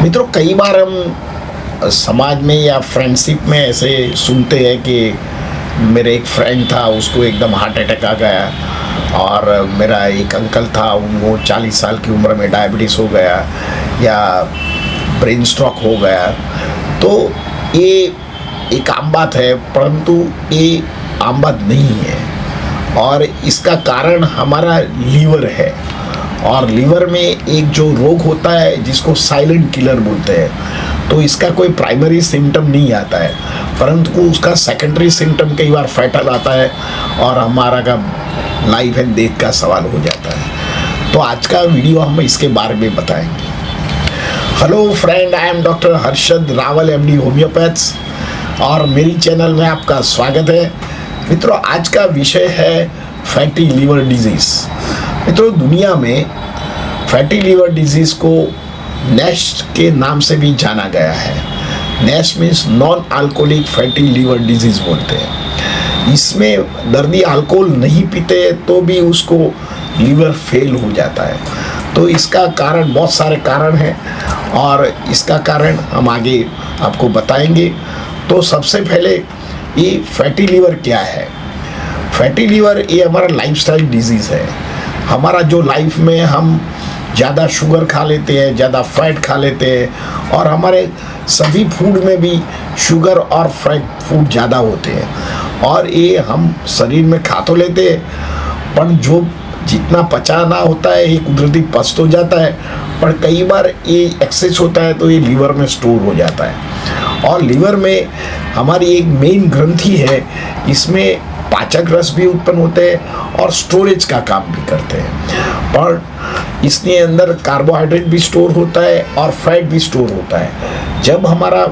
मित्रों, कई बार हम समाज में या फ्रेंडशिप में ऐसे सुनते हैं कि मेरे एक फ्रेंड था, उसको एकदम हार्ट अटैक आ गया। और मेरा एक अंकल था, उनको 40 साल की उम्र में डायबिटीज़ हो गया या ब्रेन स्ट्रोक हो गया। तो ये एक आम बात है, परंतु ये आम बात नहीं है। और इसका कारण हमारा लीवर है। और लीवर में एक जो रोग होता है जिसको साइलेंट किलर बोलते हैं, तो इसका कोई प्राइमरी सिम्टम नहीं आता है, परंतु उसका सेकेंडरी सिम्टम कई बार फैटल आता है और हमारा का लाइफ एंड डेथ का सवाल हो जाता है। तो आज का वीडियो हम इसके बारे में बताएंगे। Hello friend, I am doctor Harshad Rawal, MD homeopaths, और मेरी चैनल में आपका स्वागत है। मित्रों, आज का विषय है फैटी लीवर डिजीज़। मित्रों, दुनिया में फैटी लीवर डिजीज़ को नैश के नाम से भी जाना गया है। NASH means non alcoholic fatty liver disease बोलते हैं। इसमें दर्दी अल्कोहल नहीं पीते तो भी उसको लीवर फेल हो जाता है। तो इसका कारण, बहुत सारे कारण हैं और इसका कारण हम आगे आपको बताएंगे। तो सबसे पहले ये फैटी लीवर क्या है? फैटी लीवर ये हमारा लाइफस्टाइल डिजीज़ है। हमारा जो लाइफ में हम ज़्यादा शुगर खा लेते हैं, ज़्यादा फैट खा लेते हैं, और हमारे सभी फूड में भी शुगर और फैट फूड ज़्यादा होते हैं। और ये हम शरीर में खा तो लेते हैं, पर जो जितना पचाना होता है ये कुदरती पच तो जाता है, पर कई बार ये एक्सेस होता है तो ये लीवर में स्टोर हो जाता है। और लीवर में हमारी एक मेन ग्रंथि है, इसमें पाचक रस भी उत्पन्न होते हैं और स्टोरेज का काम भी करते हैं। पर इसके अंदर कार्बोहाइड्रेट भी स्टोर होता है और फैट भी स्टोर होता है। जब हमारा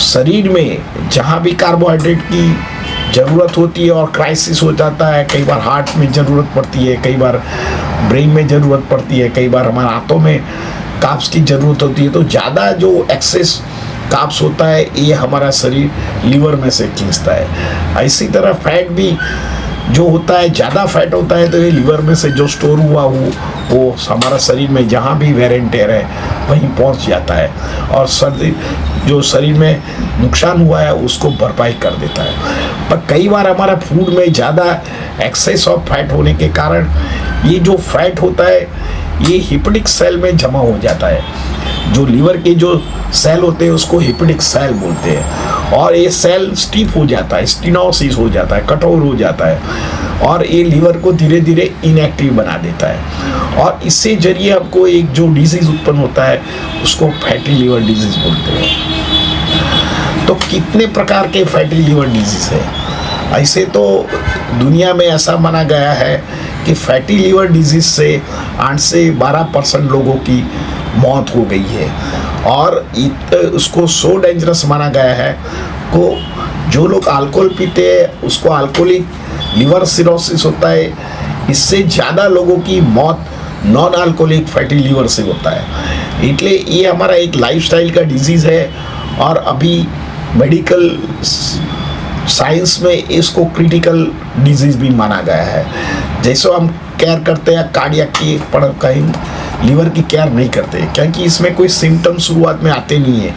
शरीर में जहाँ भी कार्बोहाइड्रेट की ज़रूरत होती है और क्राइसिस हो जाता है, कई बार हार्ट में ज़रूरत पड़ती है, कई बार ब्रेन में ज़रूरत पड़ती है, कई बार हमारे हाथों में कार्ब्स की ज़रूरत होती है, तो ज़्यादा जो एक्सेस कार्ब्स होता है ये हमारा शरीर लीवर में से खींचता है। इसी तरह फैट भी जो होता है, ज़्यादा फैट होता है तो ये लीवर में से जो स्टोर हुआ वो हमारा शरीर में जहाँ भी वेर एंड टेयर है वहीं पहुँच जाता है और जो शरीर में नुकसान हुआ है उसको भरपाई कर देता है। पर कई बार हमारा फूड में ज़्यादा एक्सेस ऑफ फैट होने के कारण ये जो फैट होता है ये हिपेटिक सेल में जमा हो जाता है। जो लीवर के जो सेल होते हैं उसको हिपेटिक सेल बोलते हैं, और ये सेल स्टीफ हो जाता है, स्टिनोसिस हो जाता है, कठोर हो जाता है, और ये लीवर को धीरे धीरे इनएक्टिव बना देता है। और इससे जरिए आपको एक जो डिजीज़ उत्पन्न होता है उसको फैटी लीवर डिजीज़ बोलते हैं। तो कितने प्रकार के फैटी लीवर डिजीज़ है? ऐसे तो दुनिया में ऐसा माना गया है कि फैटी लीवर डिजीज़ से 8 से 12% लोगों की मौत हो गई है। और उसको सो डेंजरस माना गया है को जो लोग अल्कोहल पीते हैं उसको अल्कोहलिक लीवर सिरोसिस होता है। इससे ज़्यादा लोगों की मौत नॉन अल्कोहलिक फैटी लीवर से होता है। इसलिए ये हमारा एक लाइफस्टाइल का डिजीज़ है, और अभी मेडिकल साइंस में इसको क्रिटिकल डिजीज़ भी माना गया है। जैसे हम केयर करते हैं कार्डियक की, पर कहीं लीवर की केयर नहीं करते, क्योंकि इसमें कोई सिम्टम शुरुआत में आते नहीं है।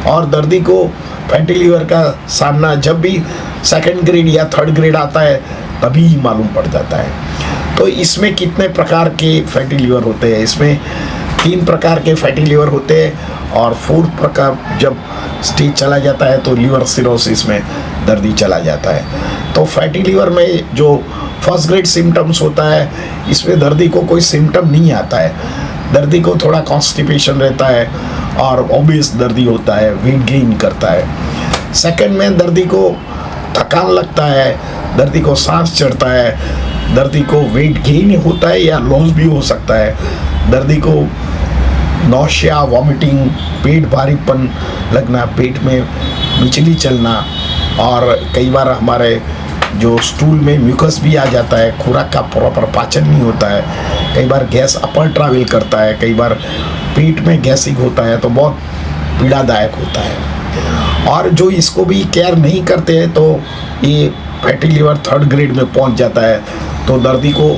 और दर्दी को फैटी लीवर का सामना जब भी सेकंड ग्रेड या थर्ड ग्रेड आता है तभी ही मालूम पड़ जाता है। तो इसमें कितने प्रकार के फैटी लीवर होते हैं? इसमें 3 प्रकार के फैटी लीवर होते हैं, और 4th प्रकार जब स्टेज चला जाता है तो लीवर सिरोसिस में दर्दी चला जाता है। तो फैटी लीवर में जो फर्स्ट ग्रेड सिम्टम्स होता है, इसमें दर्दी को कोई सिम्टम नहीं आता है। दर्दी को थोड़ा कॉन्स्टिपेशन रहता है और ओबेस दर्दी होता है, वेट गेन करता है। सेकंड में दर्दी को थकान लगता है, दर्दी को सांस चढ़ता है, दर्दी को वेट गेन होता है या लॉस भी हो सकता है, दर्दी को नौशिया, वॉमिटिंग, पेट भारीपन लगना, पेट में बिचली चलना, और कई बार हमारे जो स्टूल में म्यूकस भी आ जाता है, खुराक का प्रॉपर पाचन नहीं होता है, कई बार गैस अपर ट्रैवल करता है, कई बार पेट में गैसिंग होता है, तो बहुत पीड़ादायक होता है। और जो इसको भी केयर नहीं करते हैं तो ये फैटी लीवर 3rd ग्रेड में पहुंच जाता है। तो दर्दी को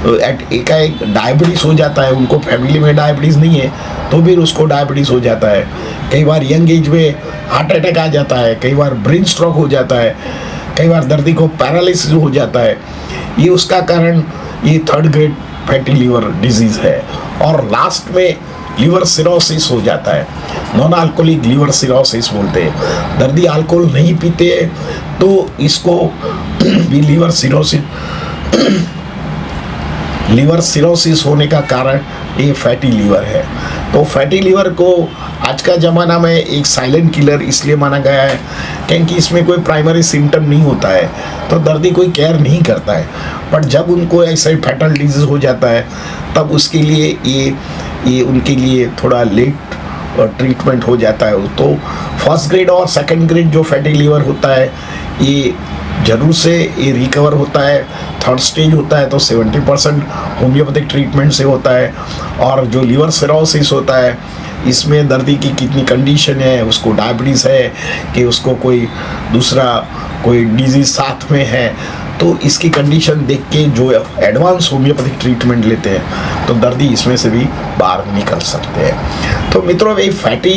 एकाएक डायबिटीज़ हो जाता है, उनको फैमिली में डायबिटीज़ नहीं है तो भी उसको डायबिटीज़ हो जाता है। कई बार यंग एज में हार्ट अटैक आ जाता है, कई बार ब्रेन स्ट्रोक हो जाता है, कई बार दर्दी को पैरालिसिस हो जाता है। ये उसका कारण ये 3rd grade fatty liver disease है। और लास्ट में लीवर सिरोसिस हो जाता है, नॉन अल्कोहलिक लीवर सिरोसिस बोलते हैं। दर्दी अल्कोहल नहीं पीते तो इसको भी लीवर सिरोसिस होने का कारण ये फैटी लीवर है। तो फैटी लीवर को आज का ज़माना में एक साइलेंट किलर इसलिए माना गया है क्योंकि इसमें कोई प्राइमरी सिम्टम नहीं होता है, तो दर्दी कोई केयर नहीं करता है। बट जब उनको ऐसे फैटल डिजीज़ हो जाता है तब उसके लिए ये उनके लिए थोड़ा लेट ट्रीटमेंट हो जाता है। तो 1st ग्रेड और 2nd ग्रेड जो फैटी लीवर होता है ये जरूर से ये रिकवर होता है। 3rd स्टेज होता है तो 70% होम्योपैथिक ट्रीटमेंट से होता है। और जो लीवर सिरोसिस होता है इसमें दर्दी की कितनी कंडीशन है, उसको डायबिटीज़ है कि उसको कोई दूसरा कोई डिजीज़ साथ में है, तो इसकी कंडीशन देख के जो एडवांस होम्योपैथिक ट्रीटमेंट लेते हैं तो दर्दी इसमें से भी बाहर निकल सकते हैं। तो मित्रों, ये फैटी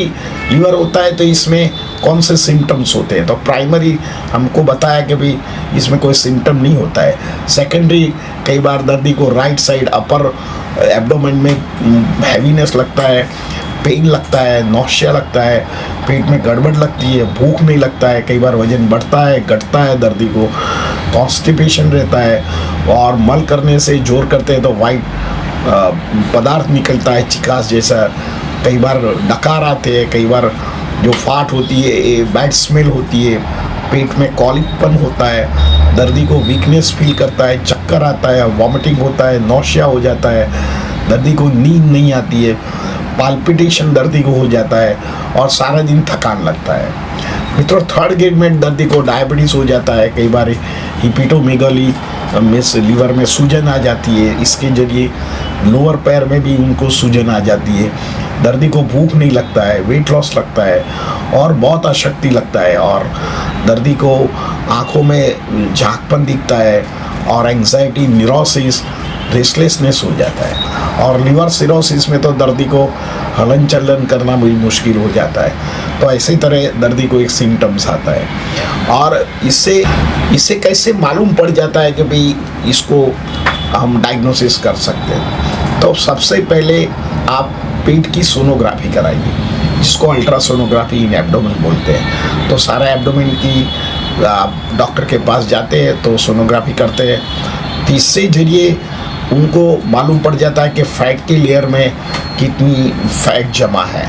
लीवर होता है तो इसमें कौन से सिम्टम्स होते हैं? तो प्राइमरी हमको बताया कि भाई इसमें कोई सिम्टम नहीं होता है। सेकेंडरी, कई बार दर्दी को राइट साइड अपर एब्डोमेन में हैवीनेस लगता है, पेन लगता है, नौशिया लगता है, पेट में गड़बड़ लगती है, भूख नहीं लगता है, कई बार वजन बढ़ता है घटता है, दर्दी को कॉन्स्टिपेशन रहता है और मल करने से जोर करते हैं तो वाइट पदार्थ निकलता है चिकास जैसा, कई बार डकार आते हैं, कई बार जो फाट होती है बैड स्मेल होती है, पेट में कॉलिकपन होता है, दर्दी को वीकनेस फील करता है, चक्कर आता है, वॉमिटिंग होता है, नौशिया हो जाता है, दर्दी को नींद नहीं आती है, पाल्पिटेशन दर्दी को हो जाता है और सारा दिन थकान लगता है। मित्रों, 3rd ग्रेड में दर्दी को डायबिटीज़ हो जाता है, कई बार हिपेटोमेगाली में लीवर में सूजन आ जाती है, इसके जरिए लोअर पैर में भी उनको सूजन आ जाती है, दर्दी को भूख नहीं लगता है, वेट लॉस लगता है और बहुत अशक्ति लगता है और दर्दी को आँखों में झांकपन दिखता है और एंग्जाइटी, न्यूरोसिस, रेस्टलेसनेस हो जाता है। और लीवर सिरोसिस में तो दर्दी को हलन चलन करना भी मुश्किल हो जाता है। तो ऐसी तरह दर्दी को एक सिम्टम्स आता है। और इससे कैसे मालूम पड़ जाता है कि भाई इसको हम डायग्नोसिस कर सकते हैं? तो सबसे पहले आप पेट की सोनोग्राफी कराइए, जिसको अल्ट्रासोनोग्राफी इन एब्डोमेन बोलते हैं। तो सारा एब्डोमेन की आप डॉक्टर के पास जाते हैं तो सोनोग्राफी करते हैं, तो इससे जरिए उनको मालूम पड़ जाता है कि फैट के लेयर में कितनी फैट जमा है।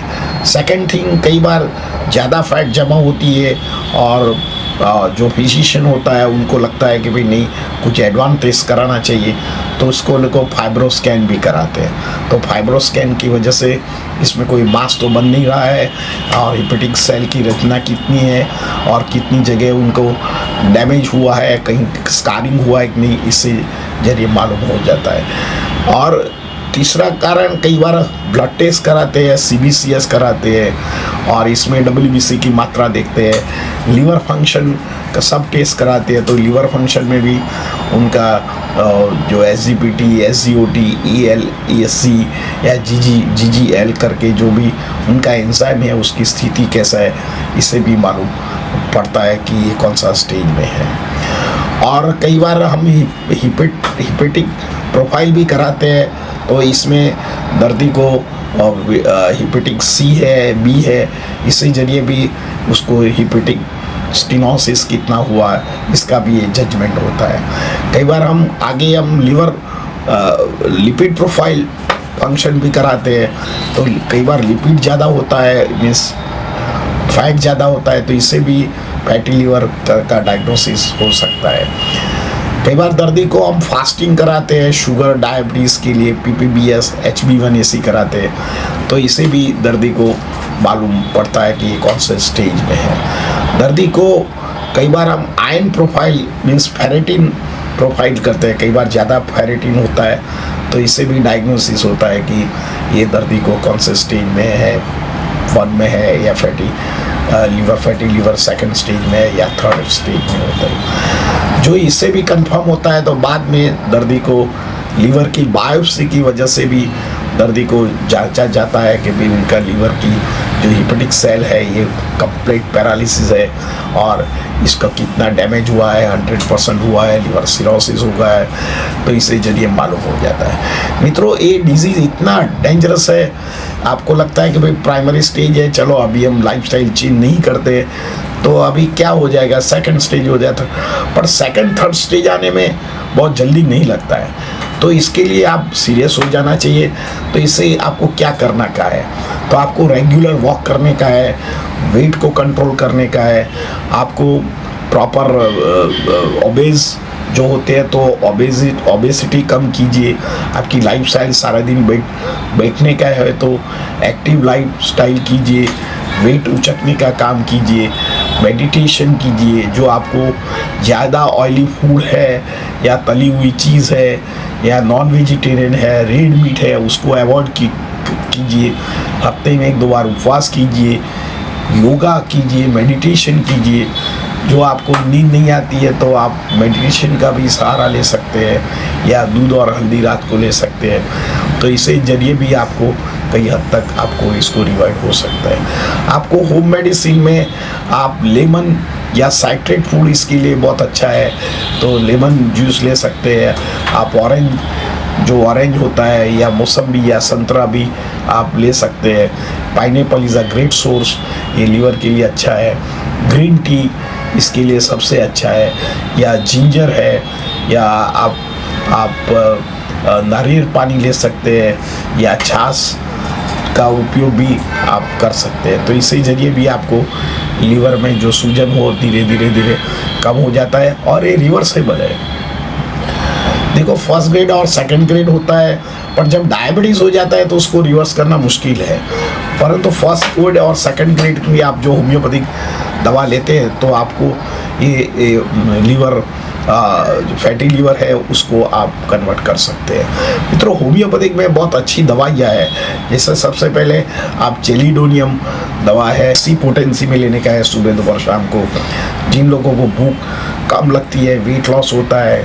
सेकंड थिंग, कई बार ज़्यादा फैट जमा होती है और जो फिजिशियन होता है उनको लगता है कि भाई नहीं, कुछ एडवांस टेस्ट कराना चाहिए, तो उसको उनको फाइब्रो स्कैन भी कराते हैं। तो फाइब्रो स्कैन की वजह से इसमें कोई मास तो बन नहीं रहा है और हिपेटिक सेल की रचना कितनी है और कितनी जगह उनको डैमेज हुआ है, कहीं स्कारिंग हुआ है कि नहीं, इससे जरिए मालूम हो जाता है। और तीसरा कारण, कई बार ब्लड टेस्ट कराते हैं, CBCS कराते हैं और इसमें WBC की मात्रा देखते हैं, लीवर फंक्शन का सब टेस्ट कराते हैं। तो लीवर फंक्शन में भी उनका जो SGPT, SGOT, EL, ESC या GGL करके जो भी उनका एंजाइम है उसकी स्थिति कैसा है, इससे भी मालूम पड़ता है कि ये कौन सा स्टेज में है। और कई बार हम हिपेटिक प्रोफाइल भी कराते हैं, तो इसमें दर्दी को हिपेटिक C है, B है, इसके जरिए भी उसको हिपेटिक स्टेनोसिस कितना हुआ है इसका भी ये जजमेंट होता है। कई बार हम लीवर लिपिड प्रोफाइल फंक्शन भी कराते हैं, तो कई बार लिपिड ज़्यादा होता है, मीन्स फैट ज़्यादा होता है, तो इससे भी फैटी लीवर का डायग्नोसिस हो सकता है। कई बार दर्दी को हम फास्टिंग कराते हैं शुगर डायबिटीज़ के लिए, PPBS, HB1AC कराते हैं, तो इसे भी दर्दी को मालूम पड़ता है कि ये कौन से स्टेज में है। दर्दी को कई बार हम iron profile means ferritin profile करते हैं, कई बार ज़्यादा फेरेटिन होता है, तो इससे भी डायग्नोसिस होता है कि ये दर्दी को कौन से स्टेज में है, 1 में है या फैटी लीवर 2nd स्टेज में है या 3rd स्टेज में होता है। जो इससे भी कंफर्म होता है तो बाद में दर्दी को लीवर की बायोप्सी की वजह से भी दर्दी को जांचा जाता है कि भाई उनका लीवर की जो हिपेटिक सेल है ये कंप्लीट पैरालिसिस है और इसका कितना डैमेज हुआ है, 100% हुआ है, लिवर सिरोसिस हुआ है, तो इसे जरिए मालूम हो जाता है। मित्रों, ये डिजीज़ इतना डेंजरस है, आपको लगता है कि भाई प्राइमरी स्टेज है, चलो अभी हम लाइफस्टाइल चेंज नहीं करते तो अभी क्या हो जाएगा, सेकंड स्टेज हो जाता, पर सेकंड थर्ड स्टेज आने में बहुत जल्दी नहीं लगता है। तो इसके लिए आप सीरियस हो जाना चाहिए। तो इससे आपको क्या करना का है, तो आपको रेगुलर वॉक करने का है, वेट को कंट्रोल करने का है, आपको प्रॉपर ओबेज जो होते हैं तो ओबेसिटी कम कीजिए, आपकी लाइफस्टाइल सारा दिन बैठने का है तो एक्टिव लाइफस्टाइल कीजिए, वेट उचकने का काम कीजिए, मेडिटेशन कीजिए, जो आपको ज़्यादा ऑयली फूड है या तली हुई चीज़ है या नॉन वेजिटेरियन है, रेड मीट है, उसको अवॉइड कीजिए, हफ्ते में 1-2 बार उपवास कीजिए, योगा कीजिए, मेडिटेशन कीजिए। जो आपको नींद नहीं आती है तो आप मेडिटेशन का भी सहारा ले सकते हैं या दूध और हल्दी रात को ले सकते हैं, तो इसे जरिए भी आपको कई हद तक आपको इसको रिवाइव हो सकता है। आपको होम मेडिसिन में आप लेमन या साइट्रेट फूड इसके लिए बहुत अच्छा है, तो लेमन जूस ले सकते हैं आप, ऑरेंज होता है या मौसम्बी या संतरा भी आप ले सकते हैं। Pineapple is a great source, ये लीवर के लिए अच्छा है। ग्रीन टी इसके लिए सबसे अच्छा है, या जिंजर है, या आप नारियल पानी ले सकते हैं या छाछ का उपयोग भी आप कर सकते हैं। तो इसी जरिए भी आपको लीवर में जो सूजन हो धीरे धीरे कम हो जाता है और ये रिवर्सेबल है। देखो, फर्स्ट ग्रेड और सेकंड ग्रेड होता है, पर जब डायबिटीज़ हो जाता है तो उसको रिवर्स करना मुश्किल है, परंतु फर्स्ट ग्रेड और सेकंड ग्रेड की आप जो होम्योपैथिक दवा लेते हैं तो आपको ये लीवर फैटी लीवर है उसको आप कन्वर्ट कर सकते हैं। मित्रों, होम्योपैथिक में बहुत अच्छी दवाइयाँ है, जैसे सबसे पहले आप चेलिडोनियम दवा है, सी पोटेंसी में लेने का है सुबह दोपहर शाम को। जिन लोगों को भूख कम लगती है, वेट लॉस होता है,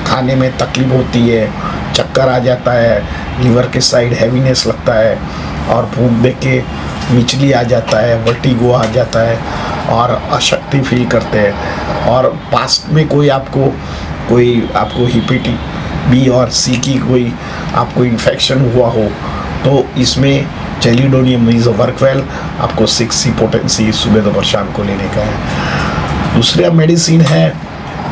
खाने में तकलीफ होती है, चक्कर आ जाता है, लीवर के साइड हैवीनेस लगता है और भूख देख के मिचली आ जाता है, वर्टिगो आ जाता है और अशक्ति फील करते हैं, और पास्ट में कोई आपको हिपेटिक बी और सी की कोई आपको इन्फेक्शन हुआ हो तो इसमें चेलिडोनियम इज वर्क वेल। आपको 6C पोटेंसी सुबह दोपहर शाम को लेने का है। दूसरा मेडिसिन है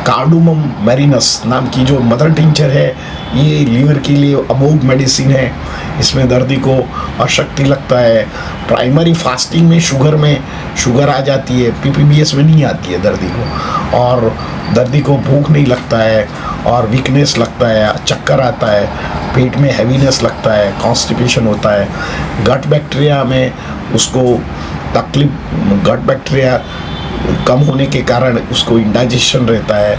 कार्डुमम मैरिनस नाम की जो मदर टिंचर है, ये लीवर के लिए अमोघ मेडिसिन है। इसमें दर्दी को अशक्ति लगता है, प्राइमरी फास्टिंग में शुगर आ जाती है, PPBS में नहीं आती है दर्दी को, और दर्दी को भूख नहीं लगता है और वीकनेस लगता है, चक्कर आता है, पेट में हैवीनेस लगता है, कॉन्स्टिपेशन होता है, गट बैक्टीरिया में उसको तकलीफ, गट बैक्टीरिया कम होने के कारण उसको इंडाइजेशन रहता है,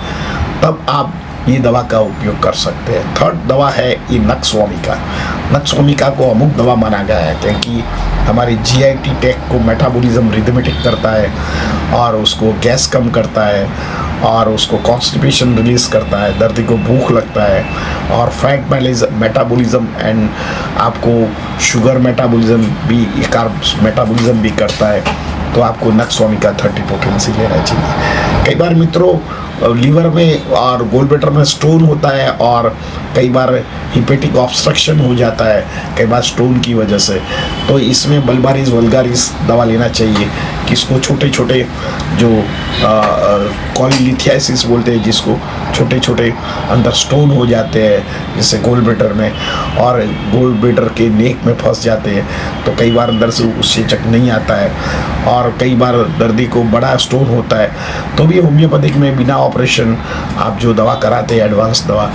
तब आप ये दवा का उपयोग कर सकते हैं। थर्ड दवा है ये नक्सोमिका को अमुक दवा माना गया है क्योंकि हमारे GIT ट्रैक्ट को मेटाबॉलिज्म रिदमेटिक करता है और उसको गैस कम करता है और उसको कॉन्स्टिपेशन रिलीज करता है, दर्दी को भूख लगता है, और फैट मेटाबॉलिज्म एंड आपको शुगर मेटाबॉलिज्म भी, कार्ब्स मेटाबॉलिज्म भी करता है। तो आपको नक्सोमिका 30 पोटेंसी लेना चाहिए। कई बार मित्रों लीवर में और गोलब्लैडर में स्टोन होता है और कई बार हिपेटिक ऑब्स्ट्रक्शन हो जाता है, कई बार स्टोन की वजह से, तो इसमें बल्बारिस वल्गारिस दवा लेना चाहिए। किसको छोटे छोटे जो कॉलीलिथियासिस बोलते हैं, जिसको छोटे छोटे अंदर स्टोन हो जाते हैं जैसे गोलब्लैडर में, और गोलब्लैडर के नेक में फंस जाते हैं, तो कई बार अंदर से उससे चक नहीं आता है, और कई बार दर्दी को बड़ा स्टोन होता है, तो भी होम्योपैथिक में बिना ऑपरेशन आप जो दवा कराते हैं एडवांस दवा,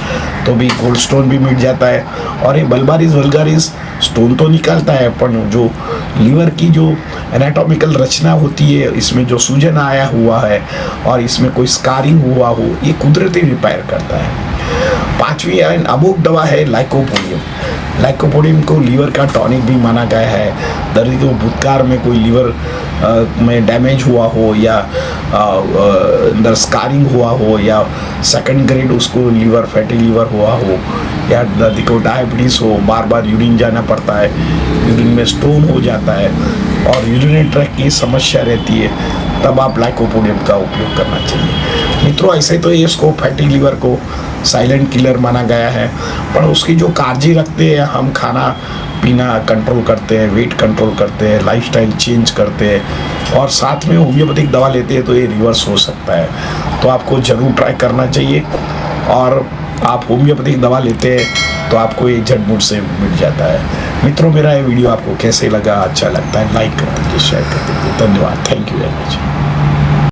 तो भी गोल्ड स्टोन भी मिट जाता है। और ये बल्बारिस वल्गारिस स्टोन तो निकालता है, पर जो लीवर की जो एनाटॉमिकल रचना होती है, इसमें जो सूजन आया हुआ है और इसमें कोई स्कारिंग हुआ हो, ये कुदरती रिपेयर करता है। पांचवी अमोघ दवा है लाइकोपोडियम। लाइकोपोडियम को लीवर का टॉनिक भी माना गया है। दर्द को भूतकाल में कोई लीवर में डैमेज हुआ हो या अंदर स्कारिंग हुआ हो या सेकंड ग्रेड उसको लीवर फैटी लीवर हुआ हो या दर्द को डायबिटीज़ हो, बार बार यूरिन जाना पड़ता है, यूरिन में स्टोन हो जाता है और यूरिनरी ट्रैक्ट की समस्या रहती है, तब आप लाइकोपोडियम का उपयोग करना चाहिए। मित्रों, ऐसे तो इसको फैटी लीवर को साइलेंट किलर माना गया है, पर उसकी जो काळजी रखते हैं हम, खाना पीना कंट्रोल करते हैं, वेट कंट्रोल करते हैं, लाइफस्टाइल चेंज करते हैं और साथ में होम्योपैथिक दवा लेते हैं तो ये रिवर्स हो सकता है। तो आपको ज़रूर ट्राई करना चाहिए और आप होम्योपैथिक दवा लेते हैं तो आपको ये झटमुट से मिल जाता है। मित्रों, मेरा ये वीडियो आपको कैसे लगा? अच्छा लगता है लाइक कर दीजिए, शेयर कर दीजिए। धन्यवाद, थैंक यू वेरी मच।